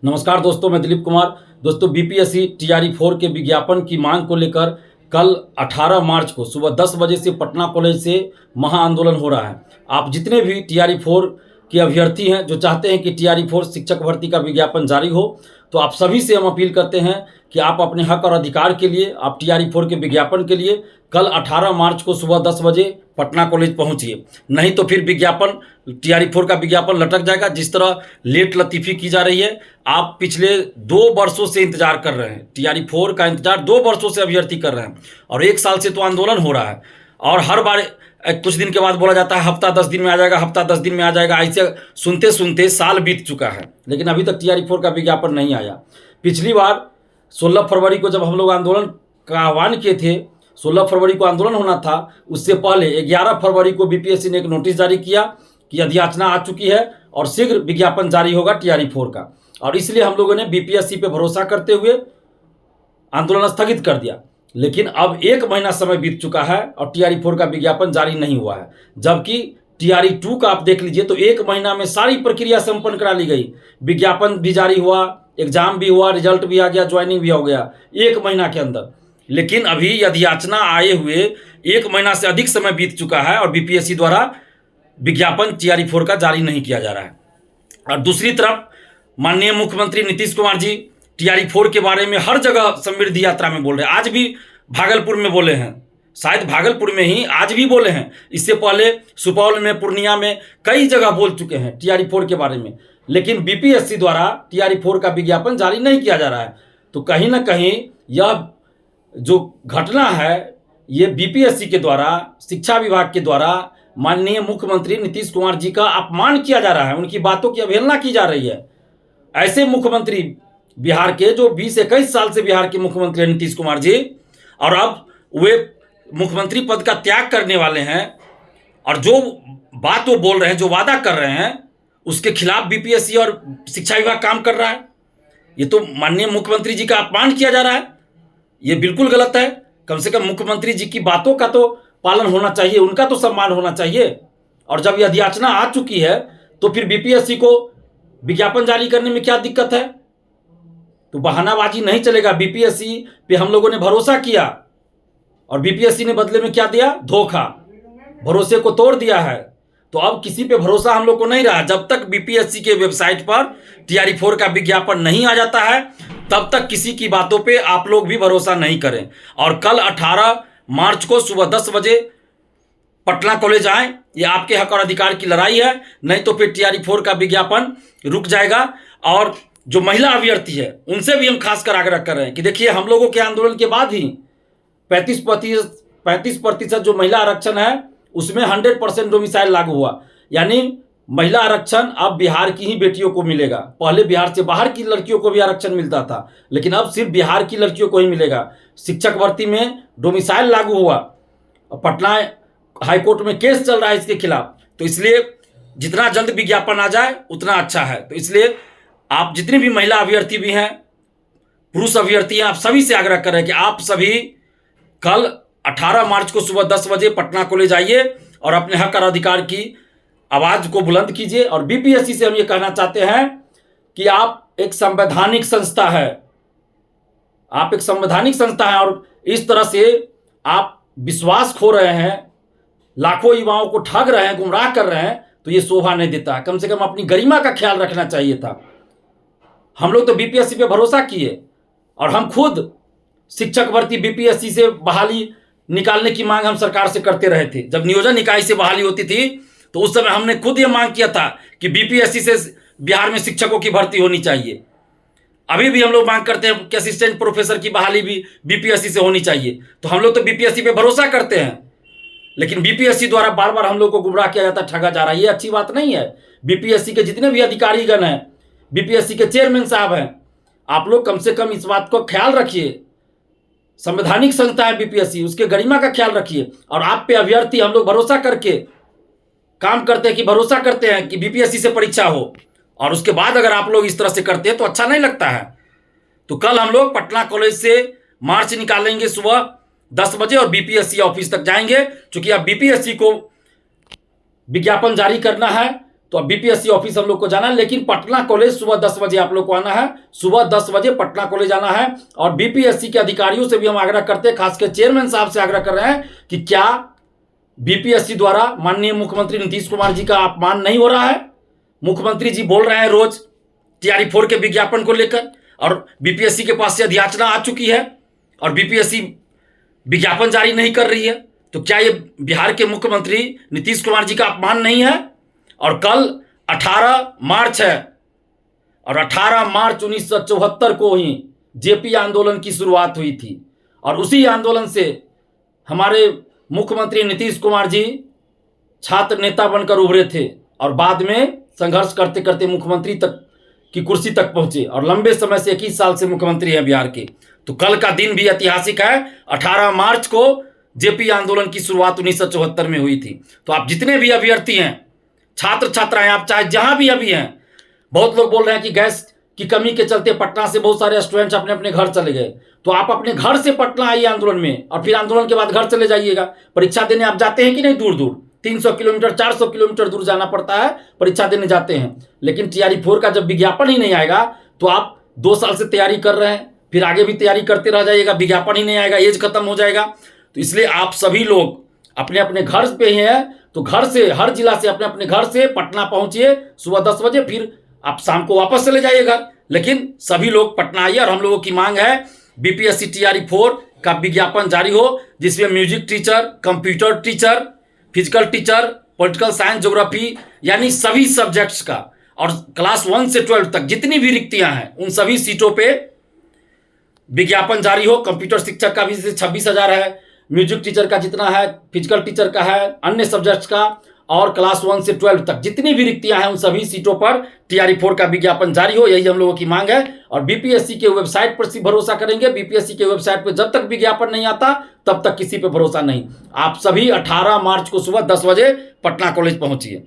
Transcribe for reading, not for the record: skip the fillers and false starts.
नमस्कार दोस्तों, मैं दिलीप कुमार। दोस्तों, बीपीएससी टीआरई 4 के विज्ञापन की मांग को लेकर कल 18 मार्च को सुबह 10 बजे से पटना कॉलेज से महाआंदोलन हो रहा है। आप जितने भी टीआरई 4 के अभ्यर्थी हैं जो चाहते हैं कि टीआरई 4 शिक्षक भर्ती का विज्ञापन जारी हो, तो आप सभी से हम अपील करते हैं कि आप अपने हक और अधिकार के लिए, आप टीआरई 4 के विज्ञापन के लिए कल 18 मार्च को सुबह 10 बजे पटना कॉलेज पहुंचिए। नहीं तो फिर विज्ञापन, टीआरई 4 का विज्ञापन लटक जाएगा। जिस तरह लेट लतीफ़ी की जा रही है, आप पिछले 2 वर्षों से इंतजार कर रहे हैं। टीआरई 4 का इंतजार 2 वर्षों से अभ्यर्थी कर रहे हैं और 1 साल से तो आंदोलन हो रहा है। और हर बार कुछ दिन के बाद बोला जाता है हफ्ता 10 दिन में आ जाएगा, हफ्ता 10 दिन में आ जाएगा। ऐसे सुनते सुनते साल बीत चुका है, लेकिन अभी तक टीआरई 4 का विज्ञापन नहीं आया। पिछली बार 16 फरवरी को जब हम लोग आंदोलन का आह्वान किए थे, 16 फरवरी को आंदोलन होना था, उससे पहले 11 फरवरी को बीपीएससी ने एक नोटिस जारी किया कि अधियाचना आ चुकी है और शीघ्र विज्ञापन जारी होगा टीआरई 4 का। और इसलिए हम लोगों ने बीपीएससी पे भरोसा करते हुए आंदोलन स्थगित कर दिया। लेकिन अब 1 महीना समय बीत चुका है और टीआरई 4 का विज्ञापन जारी नहीं हुआ है। जबकि टीआरई 2 का आप देख लीजिए तो 1 महीना में सारी प्रक्रिया संपन्न करा ली गई। विज्ञापन भी जारी हुआ, एग्जाम भी हुआ, रिजल्ट भी आ गया, ज्वाइनिंग भी हो गया 1 महीना के अंदर। लेकिन अभी अधियाचना आए हुए 1 महीना से अधिक समय बीत चुका है और बीपीएससी द्वारा विज्ञापन टीआरई 4 का जारी नहीं किया जा रहा है। और दूसरी तरफ माननीय मुख्यमंत्री नीतीश कुमार जी टीआरई 4 के बारे में हर जगह समृद्धि यात्रा में बोल रहे हैं। आज भी भागलपुर में बोले हैं, शायद भागलपुर में ही आज भी बोले हैं। इससे पहले सुपौल में, पूर्णिया में कई जगह बोल चुके हैं टीआरई 4 के बारे में। लेकिन बीपीएससी द्वारा टीआरई 4 का विज्ञापन जारी नहीं किया जा रहा है। तो कहीं ना कहीं यह जो घटना है, ये बीपीएससी के द्वारा, शिक्षा विभाग के द्वारा माननीय मुख्यमंत्री नीतीश कुमार जी का अपमान किया जा रहा है, उनकी बातों की अवहेलना की जा रही है। ऐसे मुख्यमंत्री बिहार के, जो 20-21 साल से बिहार के मुख्यमंत्री हैं नीतीश कुमार जी, और अब वे मुख्यमंत्री पद का त्याग करने वाले हैं और जो बात वो बोल रहे हैं, जो वादा कर रहे हैं, उसके खिलाफ बीपीएससी और शिक्षा विभाग काम कर रहा है। ये तो माननीय मुख्यमंत्री जी का अपमान किया जा रहा है। ये बिल्कुल गलत है। कम से कम मुख्यमंत्री जी की बातों का तो पालन होना चाहिए, उनका तो सम्मान होना चाहिए। और जब यह अधियाचना आ चुकी है तो फिर बीपीएससी को विज्ञापन जारी करने में क्या दिक्कत है? तो बहानाबाजी नहीं चलेगा। बीपीएससी पे हम लोगों ने भरोसा किया और बीपीएससी ने बदले में क्या दिया? धोखा। भरोसे को तोड़ दिया है। तो अब किसी पे भरोसा हम लोग को नहीं रहा। जब तक बीपीएससी के वेबसाइट पर टीआरई 4 का विज्ञापन नहीं आ जाता है, तब तक किसी की बातों पे आप लोग भी भरोसा नहीं करें। और कल 18 मार्च को सुबह 10 बजे पटना कॉलेज आए। ये आपके हक और अधिकार की लड़ाई है, नहीं तो फिर टीआरई 4 का विज्ञापन रुक जाएगा। और जो महिला अभ्यर्थी है, उनसे भी हम खासकर आग्रह कर रहे हैं कि देखिए, हम लोगों के आंदोलन के बाद ही 35% जो महिला आरक्षण है, उसमें 100% डोमिसाइल लागू हुआ। यानी महिला आरक्षण अब बिहार की ही बेटियों को मिलेगा। पहले बिहार से बाहर की लड़कियों को भी आरक्षण मिलता था, लेकिन अब सिर्फ बिहार की लड़कियों को ही मिलेगा। शिक्षक भर्ती में डोमिसाइल लागू हुआ। पटना हाईकोर्ट में केस चल रहा है इसके खिलाफ। तो इसलिए जितना जल्द विज्ञापन आ जाए उतना अच्छा है। तो इसलिए आप जितने भी महिला अभ्यर्थी भी हैं, पुरुष अभ्यर्थी हैं, आप सभी से आग्रह कर रहे हैं कि आप सभी कल 18 मार्च को सुबह 10 बजे पटना कॉलेज आइए और अपने हक और अधिकार की आवाज़ को बुलंद कीजिए। और बीपीएससी से हम ये कहना चाहते हैं कि आप एक संवैधानिक संस्था है, आप एक संवैधानिक संस्था है, और इस तरह से आप विश्वास खो रहे हैं, लाखों युवाओं को ठग रहे हैं, गुमराह कर रहे हैं, तो ये शोभा नहीं देता। कम से कम अपनी गरिमा का ख्याल रखना चाहिए था। हम लोग तो बीपीएससी पे भरोसा किए और हम खुद शिक्षक भर्ती बीपीएससी से बहाली निकालने की मांग हम सरकार से करते रहे थे। जब नियोजन इकाई से बहाली होती थी तो उस समय हमने खुद ये मांग किया था कि बीपीएससी से बिहार में शिक्षकों की भर्ती होनी चाहिए। अभी भी हम लोग मांग करते हैं कि असिस्टेंट प्रोफेसर की बहाली भी बीपीएससी से होनी चाहिए। तो हम लोग तो बीपीएससी पे भरोसा करते हैं, लेकिन बीपीएससी द्वारा बार बार हम लोग को गुमराह किया जाता, ठगा जा रहा है। ये अच्छी बात नहीं है। बीपीएससी के जितने भी अधिकारीगण हैं, बीपीएससी के चेयरमैन साहब हैं, आप लोग कम से कम इस बात को ख्याल रखिए। संवैधानिक संस्था है बीपीएससी, उसके गरिमा का ख्याल रखिए। और आप पे अभ्यर्थी हम लोग भरोसा करके काम करते हैं, कि भरोसा करते हैं कि बीपीएससी से परीक्षा हो, और उसके बाद अगर आप लोग इस तरह से करते हैं तो अच्छा नहीं लगता है। तो कल हम लोग पटना कॉलेज से मार्च निकालेंगे सुबह 10 बजे और बीपीएससी ऑफिस तक जाएंगे। क्योंकि अब बीपीएससी को विज्ञापन जारी करना है तो अब बीपीएससी ऑफिस हम लोग को जाना है, लेकिन पटना कॉलेज सुबह 10 बजे आप लोग को आना है। सुबह 10 बजे पटना कॉलेज आना है। और बीपीएससी के अधिकारियों से भी हम आग्रह करते हैं, खासकर चेयरमैन साहब से आग्रह कर रहे हैं कि क्या बीपीएससी द्वारा माननीय मुख्यमंत्री नीतीश कुमार जी का अपमान नहीं हो रहा है? मुख्यमंत्री जी बोल रहे हैं रोज टीआरई 4 के विज्ञापन को लेकर, और बीपीएससी के पास से अधियाचना आ चुकी है और बीपीएससी विज्ञापन जारी नहीं कर रही है। तो क्या ये बिहार के मुख्यमंत्री नीतीश कुमार जी का अपमान नहीं है? और कल 18 मार्च है, और 18 मार्च 1974 को ही जेपी आंदोलन की शुरुआत हुई थी, और उसी आंदोलन से हमारे मुख्यमंत्री नीतीश कुमार जी छात्र नेता बनकर उभरे थे, और बाद में संघर्ष करते करते मुख्यमंत्री तक की कुर्सी तक पहुंचे, और लंबे समय से 21 साल से मुख्यमंत्री हैं बिहार के। तो कल का दिन भी ऐतिहासिक है। 18 मार्च को जेपी आंदोलन की शुरुआत 1974 में हुई थी। तो आप जितने भी अभ्यर्थी हैं, छात्र छात्राएं, आप चाहे जहां भी अभी हैं, बहुत लोग बोल रहे हैं कि गैस की कमी के चलते पटना से बहुत सारे स्टूडेंट्स अपने अपने घर चले गए। तो आप अपने घर से पटना आइए आंदोलन में, और फिर आंदोलन के बाद घर चले जाइएगा। परीक्षा देने आप जाते हैं कि नहीं? दूर दूर 300 किलोमीटर 400 किलोमीटर दूर जाना पड़ता है, परीक्षा देने जाते हैं। लेकिन टीआरई 4 का जब विज्ञापन ही नहीं आएगा तो आप 2 साल से तैयारी कर रहे हैं, फिर आगे भी तैयारी करते रह जाइएगा, विज्ञापन ही नहीं आएगा, एज खत्म हो जाएगा। तो इसलिए आप सभी लोग अपने अपने घर पे ही हैं, तो घर से, हर जिला से अपने अपने घर से पटना पहुंचिए सुबह 10 बजे, फिर आप शाम को वापस चले जाइएगा। लेकिन सभी लोग पटना आइए, और हम लोगों की मांग है बीपीएससी टीआरई 4 का विज्ञापन जारी हो, जिसमें music teacher, computer teacher, physical teacher, political science, geography, यानी सभी सब्जेक्ट्स का, और क्लास 1 से 12 तक जितनी भी रिक्तियां हैं उन सभी सीटों पे विज्ञापन जारी हो। कंप्यूटर शिक्षक का भी 26,000 है, म्यूजिक टीचर का जितना है, फिजिकल टीचर का है, अन्य सब्जेक्ट्स का, और क्लास 1 से 12 तक जितनी भी रिक्तियां हैं उन सभी सीटों पर टीआरई 4 का विज्ञापन जारी हो। यही हम लोगों की मांग है। और बीपीएससी के वेबसाइट पर सिर्फ भरोसा करेंगे। बीपीएससी के वेबसाइट पर जब तक विज्ञापन नहीं आता तब तक किसी पे भरोसा नहीं। आप सभी 18 मार्च को सुबह 10 बजे पटना कॉलेज पहुंचिए।